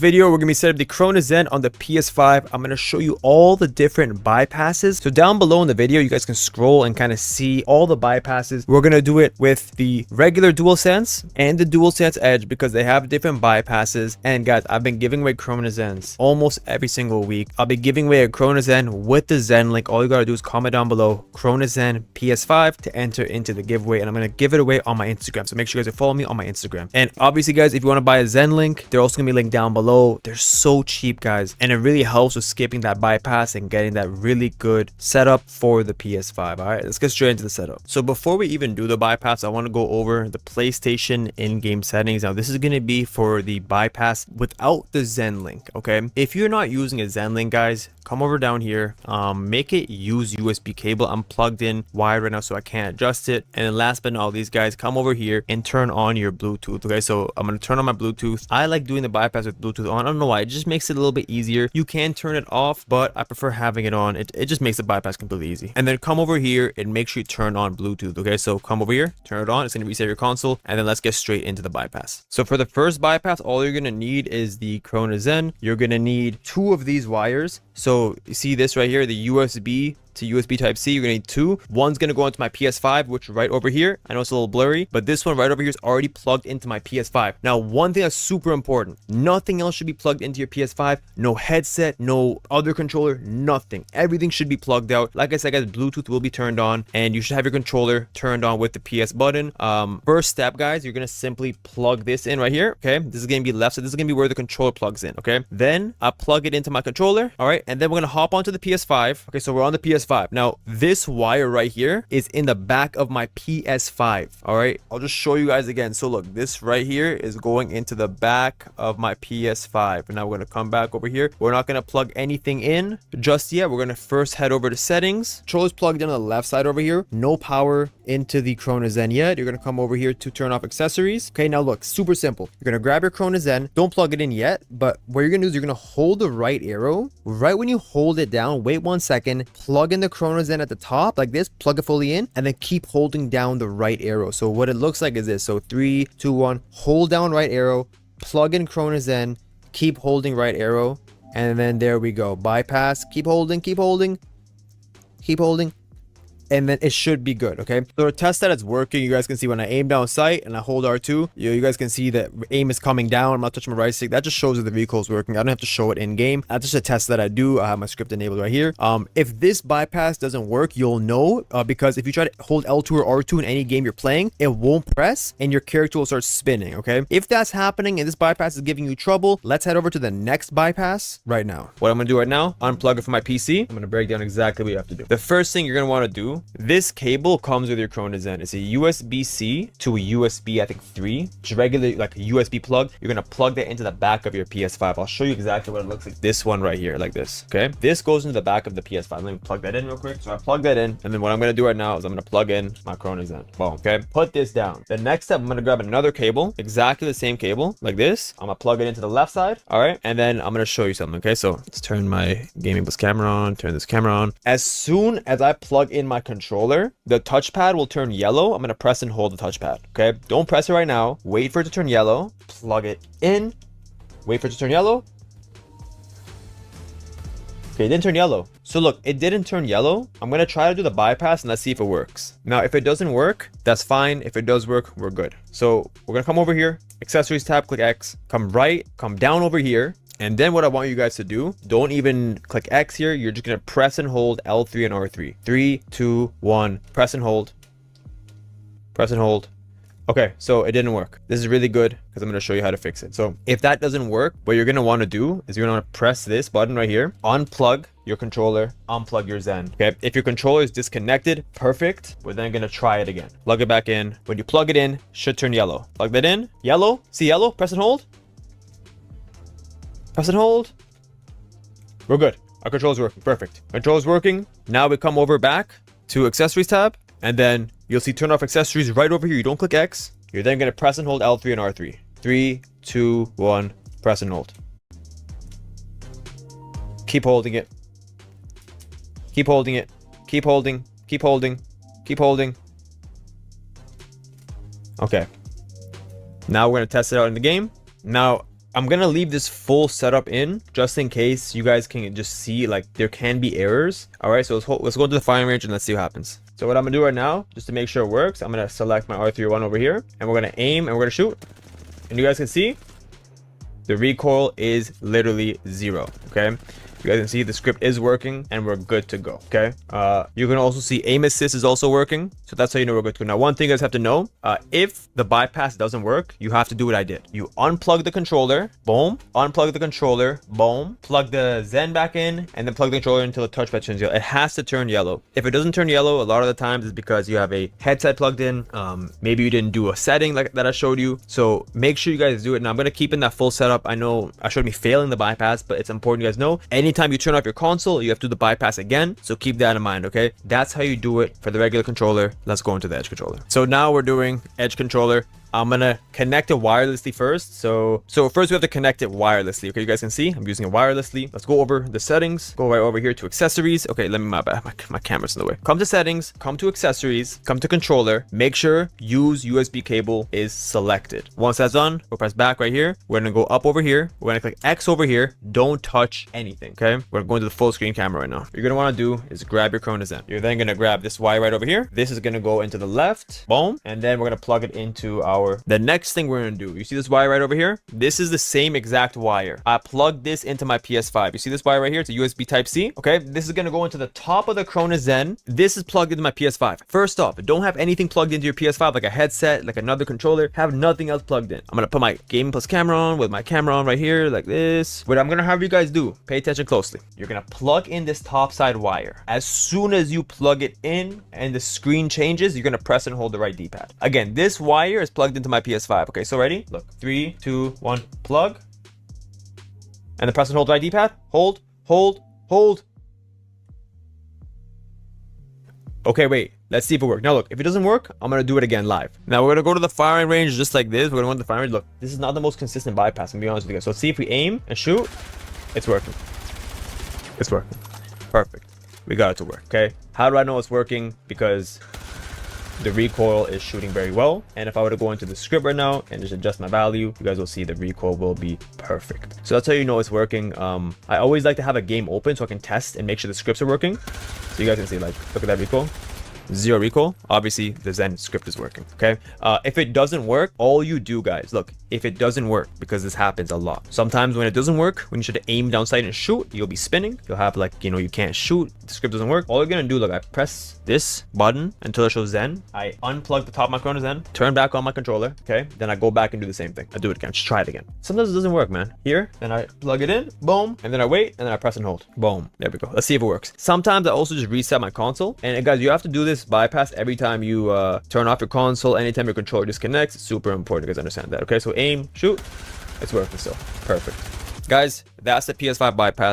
Video, we're gonna be setting up the Cronus Zen on the PS5. I'm gonna show you all the different bypasses. So down below in the video, you guys can scroll and kind of see all the bypasses. We're gonna do it with the regular DualSense and the DualSense Edge because they have different bypasses. And guys, I've been giving away Cronus Zens almost every single week. I'll be giving away a Cronus Zen with the Zen link. All you gotta do is comment down below Cronus Zen PS5 to enter into the giveaway, and I'm gonna give it away on my Instagram. So make sure you guys follow me on my Instagram. And obviously, guys, if you want to buy a Zen link, they're also gonna be linked down below. They're so cheap, guys, and it really helps with skipping that bypass and getting that really good setup for the PS5. All right, let's get straight into the setup. So before we even do the bypass, I want to go over the PlayStation in-game settings. Now this is going to be for the bypass without the Zen link. Okay, if you're not using a Zen link, guys, come over down here, make it use USB cable. I'm plugged in wired right now, so I can't adjust it. And then last but not least, guys, come over here and turn on your Bluetooth. Okay, so I'm going to turn on my Bluetooth. I like doing the bypass with Bluetooth on. I don't know why, it just makes it a little bit easier. You can turn it off, but I prefer having it on. It just makes the bypass completely easy. And then come over here and make sure you turn on Bluetooth. Okay, so come over here, turn it on. It's going to reset your console, and then let's get straight into the bypass. So for the first bypass, all you're going to need is the Cronus Zen. You're going to need 2 of these wires. So you see this right here, the USB to USB type C. You're gonna need 2. One's gonna go into my PS5, which is right over here. I know it's a little blurry, but this one right over here is already plugged into my PS5. Now, one thing that's super important, nothing else should be plugged into your PS5. No headset, no other controller, nothing. Everything should be plugged out. Like I said, guys, Bluetooth will be turned on, and you should have your controller turned on with the PS button. First step, guys, you're gonna simply plug this in right here. Okay, this is gonna be left, so this is gonna be where the controller plugs in. Okay, then I plug it into my controller. All right, and then we're gonna hop onto the PS5. Okay, so we're on the PS5. Now this wire right here is in the back of my PS5. All right, I'll just show you guys again. So look, this right here is going into the back of my PS5, and now we're going to come back over here. We're not going to plug anything in just yet. We're going to first head over to settings. Controller's plugged in on the left side over here. No power into the Cronus Zen yet. You're going to come over here to turn off accessories. Okay, now look, super simple. You're going to grab your Cronus Zen. Don't plug it in yet, but what you're going to do is you're going to hold the right arrow. Right when you hold it down, wait 1 second, plug in the Cronus Zen at the top like this, plug it fully in, and then keep holding down the right arrow. So what it looks like is this. So 3, 2, 1, hold down right arrow, plug in Cronus Zen, keep holding right arrow, and then there we go. Bypass, keep holding, keep holding, keep holding, and then it should be good. Okay, so to test that it's working, you guys can see when I aim down sight and I hold R2, you guys can see that aim is coming down. I'm not touching my right stick. That just shows that the vehicle is working. I don't have to show it in game. That's just a test that I do. I have my script enabled right here. If this bypass doesn't work, you'll know because if you try to hold L2 or R2 in any game you're playing, it won't press and your character will start spinning. Okay, if that's happening and this bypass is giving you trouble, let's head over to the next bypass right now. What I'm gonna do right now, unplug it from my PC. I'm gonna break down exactly what you have to do. The first thing you're gonna want to do, this cable comes with your Cronus Zen. It's a USB-C to a USB, I think 3, which is regular like a USB plug. You're gonna plug that into the back of your PS5. I'll show you exactly what it looks like. This one right here, like this. Okay, this goes into the back of the PS5. Let me plug that in real quick. So I plug that in, and then what I'm gonna do right now is I'm gonna plug in my Cronus Zen. Boom. Okay, put this down. The next step, I'm gonna grab another cable, exactly the same cable, like this. I'm gonna plug it into the left side. All right, and then I'm gonna show you something. Okay, so let's turn my gaming bus camera on. Turn this camera on. As soon as I plug in my controller, the touchpad will turn yellow. I'm going to press and hold the touchpad. Okay, don't press it right now. Wait for it to turn yellow. Plug it in. Wait for it to turn yellow. Okay, it didn't turn yellow. So look, it didn't turn yellow. I'm going to try to do the bypass and let's see if it works. Now, if it doesn't work, that's fine. If it does work, we're good. So we're going to come over here, accessories tab, click X, come right, come down over here. And then what I want you guys to do, don't even click X here. You're just going to press and hold L3 and R3. 3, 2, 1, press and hold. Press and hold. Okay, so it didn't work. This is really good because I'm going to show you how to fix it. So if that doesn't work, what you're going to want to do is you're going to want to press this button right here, unplug your controller, unplug your Zen. Okay, if your controller is disconnected, perfect. We're then going to try it again. Plug it back in. When you plug it in, should turn yellow. Plug that in, yellow. See yellow? Press and hold. Press and hold. We're good. Our controller's working. Perfect. Controller's working. Now we come over back to accessories tab, and then you'll see turn off accessories right over here. You don't click X. You're then going to press and hold L3 and R3. 3, 2, 1, press and hold. Keep holding it. Keep holding it. Keep holding. Keep holding. Keep holding. Okay. Now we're going to test it out in the game. Now, I'm gonna leave this full setup in just in case you guys can just see like there can be errors. All right, so let's go to the firing range and let's see what happens. So what I'm gonna do right now, just to make sure it works, I'm gonna select my R301 over here and we're gonna aim and we're gonna shoot. And you guys can see the recoil is literally 0. Okay, you guys can see the script is working and we're good to go. Okay, you can also see aim assist is also working, so that's how you know we're good to go. Now, one thing you guys have to know, if the bypass doesn't work, you have to do what I did. You unplug the controller, boom, unplug the controller, boom, plug the Zen back in, and then plug the controller until the touchpad turns yellow. It has to turn yellow. If it doesn't turn yellow, a lot of the times it's because you have a headset plugged in. Maybe you didn't do a setting like that I showed you. So make sure you guys do it. Now I'm gonna keep in that full setup. I know I showed me failing the bypass, but it's important you guys know anytime you turn off your console, you have to do the bypass again. So keep that in mind, okay? That's how you do it for the regular controller. Let's go into the edge controller. So now we're doing edge controller. I'm gonna connect it wirelessly first. So first we have to connect it wirelessly. Okay, you guys can see I'm using it wirelessly. Let's go over the settings. Go right over here to accessories. Okay, let me my camera's in the way. Come to settings, come to accessories, come to controller. Make sure use USB cable is selected. Once that's done, we'll press back right here. We're gonna go up over here. We're gonna click X over here. Don't touch anything. Okay, we're going to the full screen camera right now. What you're gonna want to do is grab your Cronus Zen. You're then gonna grab this wire right over here. This is gonna go into the left, boom, and then we're gonna plug it into our. The next thing we're gonna do, you see this wire right over here? This is the same exact wire. I plugged this into my PS5. You see this wire right here? It's a USB type C. Okay, this is gonna go into the top of the Cronus Zen. This is plugged into my PS5. First off, don't have anything plugged into your PS5 like a headset, like another controller. Have nothing else plugged in. I'm gonna put my gaming plus camera on with my camera on right here like this. What I'm gonna have you guys do, pay attention closely. You're gonna plug in this top side wire. As soon as you plug it in and the screen changes, you're gonna press and hold the right D-pad. Again, this wire is plugged into my PS5. Okay, so ready? Look, 3, 2, 1, plug. And then press and hold the right D-pad. Hold, hold, hold. Okay, wait. Let's see if it works. Now look, if it doesn't work, I'm gonna do it again live. Now we're gonna go to the firing range just like this. We're gonna go to the firing range. Look, this is not the most consistent bypass, I'm gonna be honest with you guys. So let's see if we aim and shoot. It's working. It's working. Perfect. We got it to work, okay? How do I know it's working? Because the recoil is shooting very well, and if I were to go into the script right now and just adjust my value, you guys will see the recoil will be perfect. So that's how you know it's working. I always like to have a game open so I can test and make sure the scripts are working. So you guys can see, like, look at that recoil. 0 recoil. Obviously the Zen script is working. Okay, if it doesn't work, all you do, guys, look, if it doesn't work, because this happens a lot sometimes, when it doesn't work, when you should aim down sight and shoot, you'll be spinning. You'll have, like, you know, you can't shoot, the script doesn't work. All you're gonna do, look, I press this button until it shows Zen. I unplug the top of my Cronus Zen, turn back on my controller. Okay, then I go back and do the same thing. I do it again, just try it again. Sometimes it doesn't work, man. Here, then I plug it in, boom, and then I wait, and then I press and hold, boom. There we go. Let's see if it works. Sometimes I also just reset my console, and guys, you have to do this bypass every time you turn off your console, anytime your controller disconnects. It's super important, you guys understand that. Okay, so aim, shoot, it's working still. Perfect. Guys, that's the PS5 bypass.